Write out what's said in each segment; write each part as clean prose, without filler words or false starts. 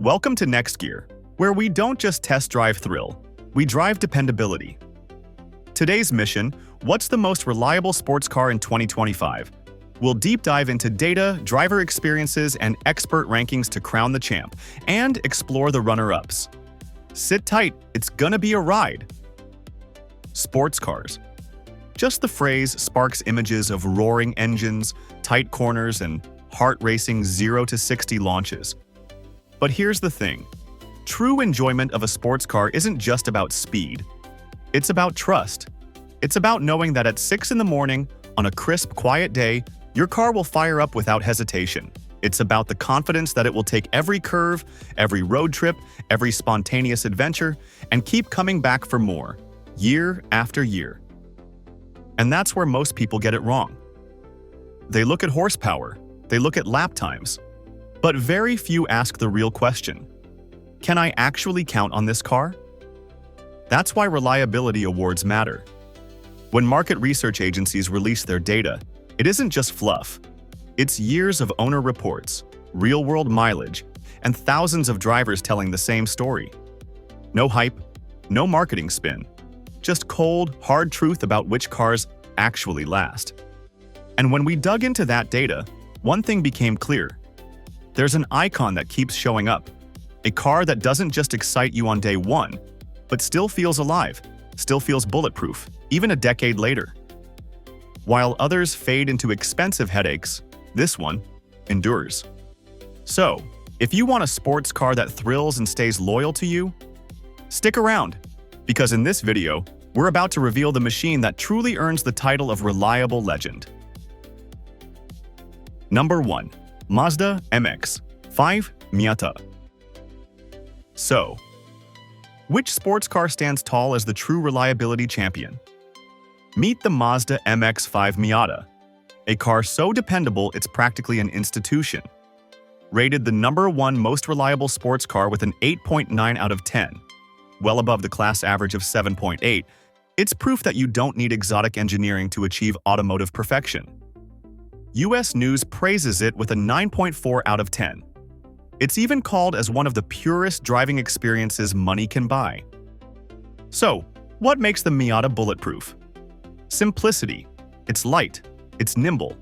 Welcome to NextGear, where we don't just test drive thrill, we drive dependability. Today's mission, what's the most reliable sports car in 2025? We'll deep dive into data, driver experiences, and expert rankings to crown the champ, and explore the runner-ups. Sit tight, it's gonna be a ride. Sports cars. Just the phrase sparks images of roaring engines, tight corners, and heart-racing 0 to 60 launches. But here's the thing. True enjoyment of a sports car isn't just about speed. It's about trust. It's about knowing that at 6 in the morning, on a crisp, quiet day, your car will fire up without hesitation. It's about the confidence that it will take every curve, every road trip, every spontaneous adventure, and keep coming back for more, year after year. And that's where most people get it wrong. They look at horsepower, they look at lap times, but very few ask the real question. Can I actually count on this car? That's why reliability awards matter. When market research agencies release their data, it isn't just fluff. It's years of owner reports, real-world mileage, and thousands of drivers telling the same story. No hype, no marketing spin, just cold, hard truth about which cars actually last. And when we dug into that data, one thing became clear. There's an icon that keeps showing up. A car that doesn't just excite you on day one, but still feels alive, still feels bulletproof, even a decade later. While others fade into expensive headaches, this one endures. So, if you want a sports car that thrills and stays loyal to you, stick around, because in this video, we're about to reveal the machine that truly earns the title of reliable legend. Number 1. Mazda MX-5 Miata. So, which sports car stands tall as the true reliability champion? Meet the Mazda MX-5 Miata, a car so dependable it's practically an institution. Rated the #1 most reliable sports car with an 8.9 out of 10, well above the class average of 7.8, it's proof that you don't need exotic engineering to achieve automotive perfection. US News praises it with a 9.4 out of 10. It's even called as one of the purest driving experiences money can buy. So, what makes the Miata bulletproof? Simplicity. It's light. It's nimble.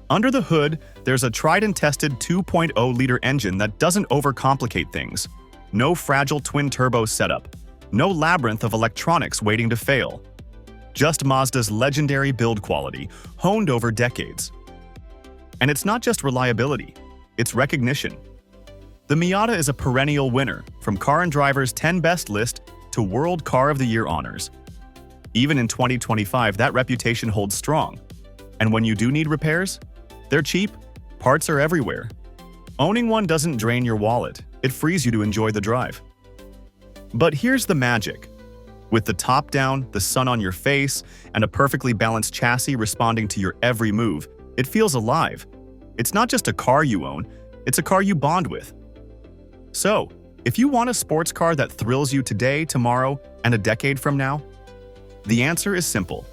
Under the hood, there's a tried-and-tested 2.0-liter engine that doesn't overcomplicate things. No fragile twin-turbo setup. No labyrinth of electronics waiting to fail. Just Mazda's legendary build quality, honed over decades. And it's not just reliability, it's recognition. The Miata is a perennial winner, from Car and Driver's 10 Best list to World Car of the Year honors. Even in 2025, that reputation holds strong. And when you do need repairs, they're cheap, parts are everywhere. Owning one doesn't drain your wallet, it frees you to enjoy the drive. But here's the magic. With the top down, the sun on your face, and a perfectly balanced chassis responding to your every move, it feels alive. It's not just a car you own, it's a car you bond with. So, if you want a sports car that thrills you today, tomorrow, and a decade from now, the answer is simple.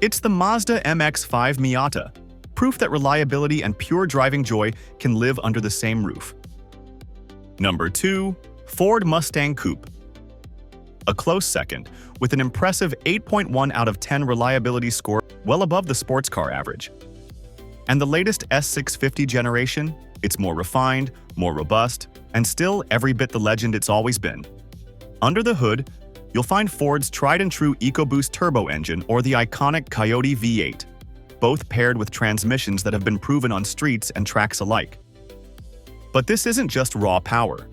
It's the Mazda MX-5 Miata, proof that reliability and pure driving joy can live under the same roof. Number 2. Ford Mustang Coupe. A close second, with an impressive 8.1 out of 10 reliability score, well above the sports car average. And the latest S650 generation, it's more refined, more robust, and still every bit the legend it's always been. Under the hood, you'll find Ford's tried-and-true EcoBoost turbo engine or the iconic Coyote V8, both paired with transmissions that have been proven on streets and tracks alike. But this isn't just raw power.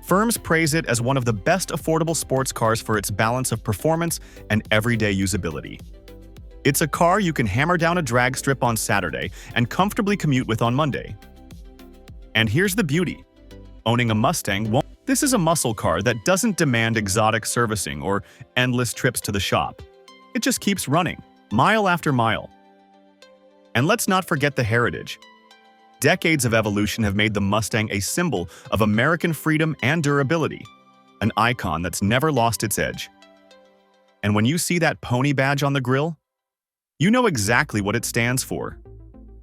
Firms praise it as one of the best affordable sports cars for its balance of performance and everyday usability. It's a car you can hammer down a drag strip on Saturday and comfortably commute with on Monday. And here's the beauty. Owning a Mustang won't. This is a muscle car that doesn't demand exotic servicing or endless trips to the shop. It just keeps running, mile after mile. And let's not forget the heritage. Decades of evolution have made the Mustang a symbol of American freedom and durability, an icon that's never lost its edge. And when you see that pony badge on the grille, you know exactly what it stands for.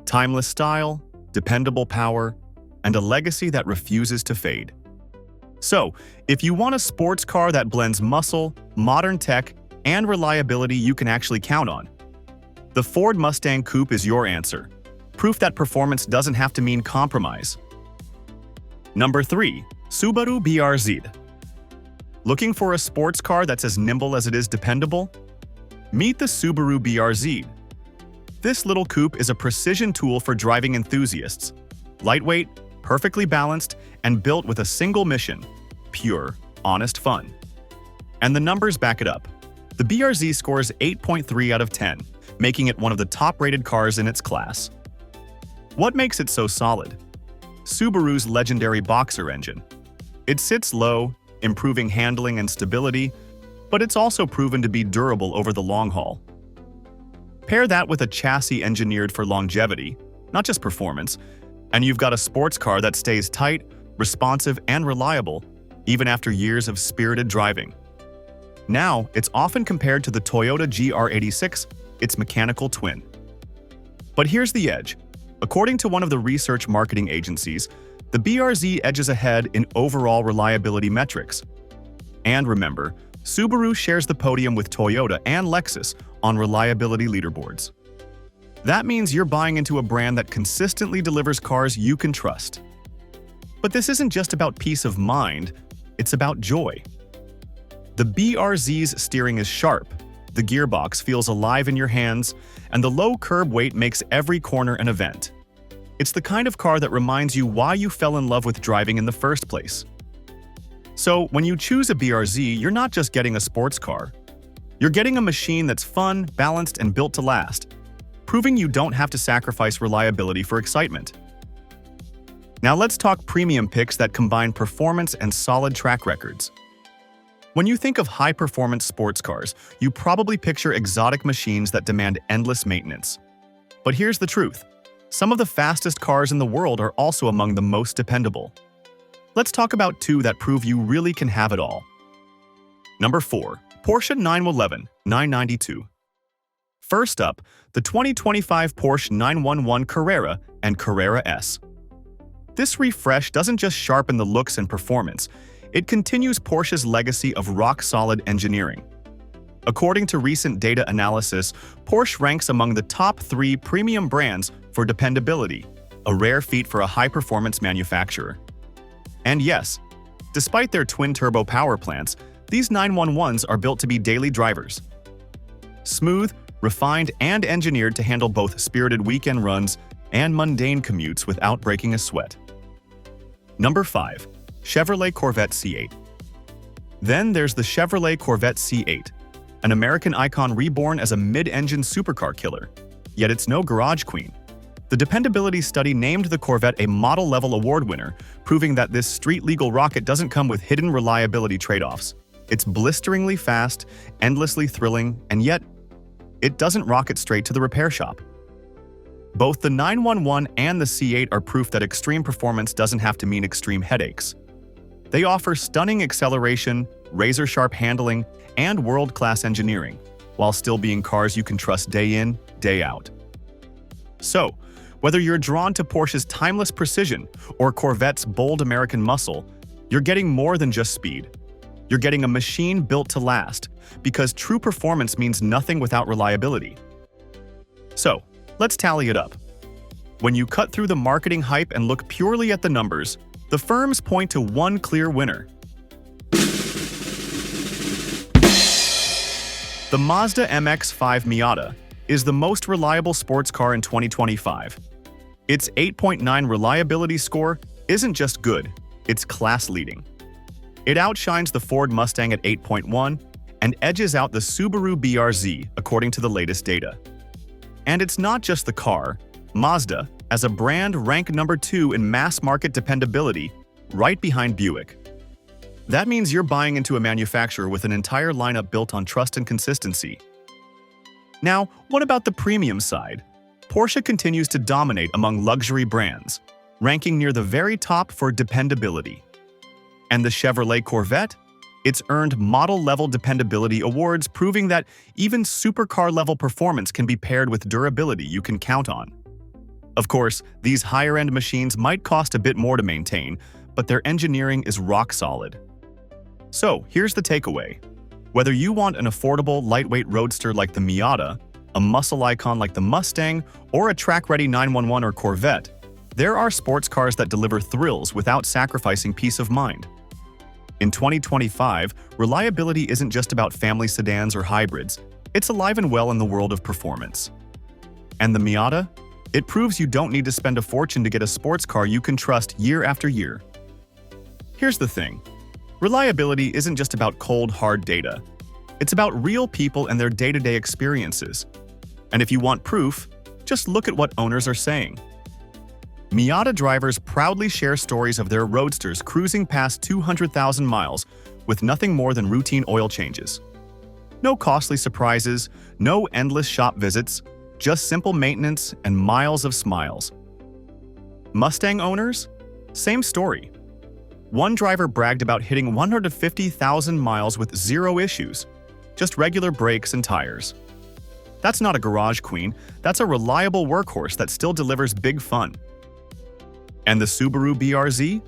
Timeless style, dependable power, and a legacy that refuses to fade. So, if you want a sports car that blends muscle, modern tech, and reliability you can actually count on, the Ford Mustang Coupe is your answer. Proof that performance doesn't have to mean compromise. Number 3. Subaru BRZ. Looking for a sports car that's as nimble as it is dependable? Meet the Subaru BRZ. This little coupe is a precision tool for driving enthusiasts. Lightweight, perfectly balanced, and built with a single mission: pure, honest fun. And the numbers back it up. The BRZ scores 8.3 out of 10, making it one of the top-rated cars in its class. What makes it so solid? Subaru's legendary boxer engine. It sits low, improving handling and stability, but it's also proven to be durable over the long haul. Pair that with a chassis engineered for longevity, not just performance, and you've got a sports car that stays tight, responsive, and reliable, even after years of spirited driving. Now, it's often compared to the Toyota GR86, its mechanical twin. But here's the edge. According to one of the research marketing agencies, the BRZ edges ahead in overall reliability metrics. And remember, Subaru shares the podium with Toyota and Lexus on reliability leaderboards. That means you're buying into a brand that consistently delivers cars you can trust. But this isn't just about peace of mind, it's about joy. The BRZ's steering is sharp, the gearbox feels alive in your hands, and the low curb weight makes every corner an event. It's the kind of car that reminds you why you fell in love with driving in the first place. So, when you choose a BRZ, you're not just getting a sports car. You're getting a machine that's fun, balanced, and built to last, proving you don't have to sacrifice reliability for excitement. Now let's talk premium picks that combine performance and solid track records. When you think of high-performance sports cars, you probably picture exotic machines that demand endless maintenance. But here's the truth. Some of the fastest cars in the world are also among the most dependable. Let's talk about two that prove you really can have it all. Number 4. Porsche 911 992. First up, the 2025 Porsche 911 Carrera and Carrera S. This refresh doesn't just sharpen the looks and performance, it continues Porsche's legacy of rock-solid engineering. According to recent data analysis, Porsche ranks among the top 3 premium brands for dependability, a rare feat for a high-performance manufacturer. And yes, despite their twin-turbo power plants, these 911s are built to be daily drivers. Smooth, refined, and engineered to handle both spirited weekend runs and mundane commutes without breaking a sweat. Number 5. Chevrolet Corvette C8. Then there's the Chevrolet Corvette C8, an American icon reborn as a mid-engine supercar killer. Yet it's no garage queen. The dependability study named the Corvette a model-level award winner, proving that this street-legal rocket doesn't come with hidden reliability trade-offs. It's blisteringly fast, endlessly thrilling, and yet, it doesn't rocket straight to the repair shop. Both the 911 and the C8 are proof that extreme performance doesn't have to mean extreme headaches. They offer stunning acceleration, razor-sharp handling, and world-class engineering, while still being cars you can trust day in, day out. So, whether you're drawn to Porsche's timeless precision or Corvette's bold American muscle, you're getting more than just speed. You're getting a machine built to last, because true performance means nothing without reliability. So, let's tally it up. When you cut through the marketing hype and look purely at the numbers, the firms point to one clear winner. The Mazda MX-5 Miata is the most reliable sports car in 2025. Its 8.9 reliability score isn't just good, it's class-leading. It outshines the Ford Mustang at 8.1 and edges out the Subaru BRZ according to the latest data. And it's not just the car. Mazda, as a brand, ranked number 2 in mass-market dependability, right behind Buick. That means you're buying into a manufacturer with an entire lineup built on trust and consistency. Now, what about the premium side? Porsche continues to dominate among luxury brands, ranking near the very top for dependability. And the Chevrolet Corvette? It's earned model-level dependability awards, proving that even supercar-level performance can be paired with durability you can count on. Of course, these higher-end machines might cost a bit more to maintain, but their engineering is rock solid. So, here's the takeaway. Whether you want an affordable, lightweight roadster like the Miata, a muscle icon like the Mustang, or a track-ready 911 or Corvette, there are sports cars that deliver thrills without sacrificing peace of mind. In 2025, reliability isn't just about family sedans or hybrids, it's alive and well in the world of performance. And the Miata? It proves you don't need to spend a fortune to get a sports car you can trust year after year. Here's the thing. Reliability isn't just about cold, hard data. It's about real people and their day-to-day experiences. And if you want proof, just look at what owners are saying. Miata drivers proudly share stories of their roadsters cruising past 200,000 miles with nothing more than routine oil changes. No costly surprises, no endless shop visits, just simple maintenance and miles of smiles. Mustang owners? Same story. One driver bragged about hitting 150,000 miles with zero issues, just regular brakes and tires. That's not a garage queen, that's a reliable workhorse that still delivers big fun. And the Subaru BRZ?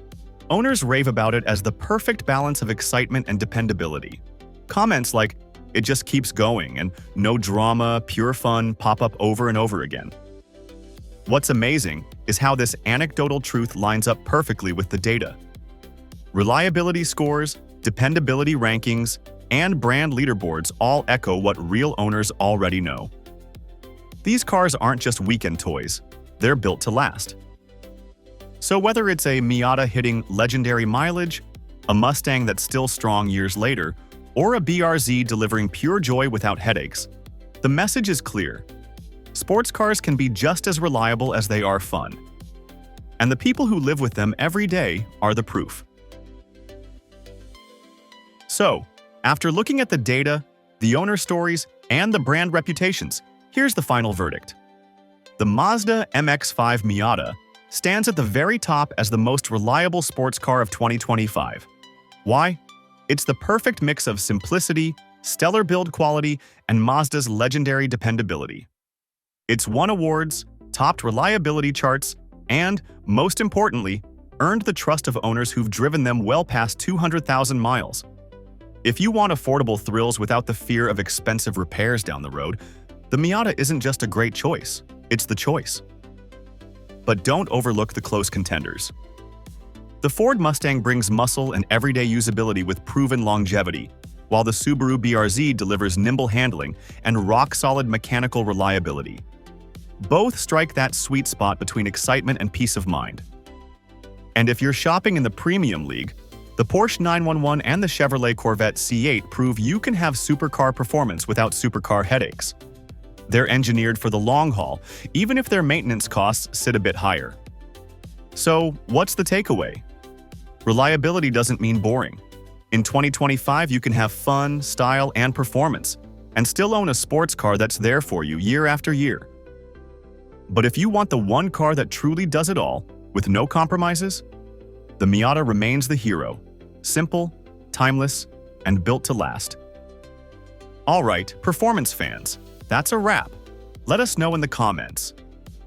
Owners rave about it as the perfect balance of excitement and dependability. Comments like, "It just keeps going," and "No drama, pure fun" pop up over and over again. What's amazing is how this anecdotal truth lines up perfectly with the data. Reliability scores, dependability rankings, and brand leaderboards all echo what real owners already know. These cars aren't just weekend toys, they're built to last. So whether it's a Miata hitting legendary mileage, a Mustang that's still strong years later, or a BRZ delivering pure joy without headaches, the message is clear. Sports cars can be just as reliable as they are fun. And the people who live with them every day are the proof. So, after looking at the data, the owner stories, and the brand reputations, here's the final verdict. The Mazda MX-5 Miata stands at the very top as the most reliable sports car of 2025. Why? It's the perfect mix of simplicity, stellar build quality, and Mazda's legendary dependability. It's won awards, topped reliability charts, and, most importantly, earned the trust of owners who've driven them well past 200,000 miles. If you want affordable thrills without the fear of expensive repairs down the road, the Miata isn't just a great choice, it's the choice. But don't overlook the close contenders. The Ford Mustang brings muscle and everyday usability with proven longevity, while the Subaru BRZ delivers nimble handling and rock-solid mechanical reliability. Both strike that sweet spot between excitement and peace of mind. And if you're shopping in the premium league, the Porsche 911 and the Chevrolet Corvette C8 prove you can have supercar performance without supercar headaches. They're engineered for the long haul, even if their maintenance costs sit a bit higher. So, what's the takeaway? Reliability doesn't mean boring. In 2025, you can have fun, style, and performance, and still own a sports car that's there for you year after year. But if you want the one car that truly does it all, with no compromises, the Miata remains the hero. Simple, timeless, and built to last. All right, performance fans, that's a wrap. Let us know in the comments.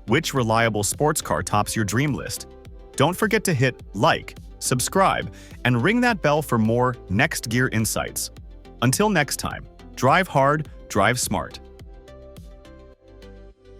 Which reliable sports car tops your dream list? Don't forget to hit like, subscribe, and ring that bell for more NextGear insights. Until next time, drive hard, drive smart.